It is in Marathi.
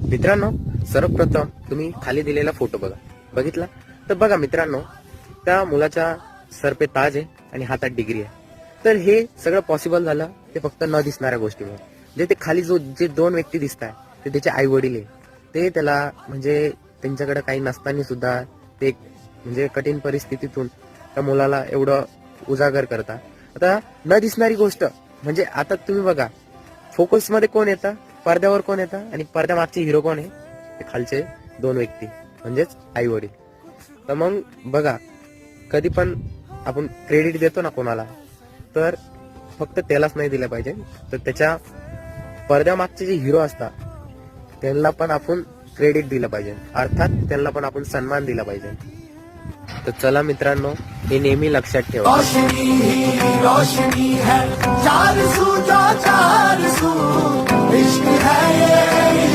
मित्रांनो, सर्वप्रथम तुम्ही खाली दिलेला फोटो बघितला तर बघा मित्रांनो, त्या मुलाच्या सर पे ताज आहे आणि हातात डिग्री आहे. तर हे सगळं पॉसिबल झालं ते फक्त न दिसणाऱ्या गोष्टीमुळे. जे ते खाली जे दोन व्यक्ती दिसत आहे ते त्याचे आई वडील आहे. ते त्याला म्हणजे त्यांच्याकडे काही नसताना सुद्धा ते म्हणजे कठीण परिस्थितीतून त्या मुलाला एवढं उजागर करतात. आता न दिसणारी गोष्ट म्हणजे आता तुम्ही बघा, फोकस मध्ये कोण येतं, पडद्यावर कोण येतं आणि पडद्यामागचे हिरो कोण आहे, ते खालचे दोन व्यक्ती म्हणजेच आई वडील. तर मग बघा, कधी पण आपण क्रेडिट देतो ना कोणाला, तर फक्त त्यालाच नाही दिलं पाहिजे, तर त्याच्या पडद्यामागचे जे हिरो असतात त्यांना पण आपण क्रेडिट दिलं पाहिजे, अर्थात त्यांना पण आपण सन्मान दिला पाहिजे. तर चला मित्रांनो, हे नेहमी लक्षात ठेवा. रोशनी ही रोशनी है, चार सू जो चार सू, इश्क है ये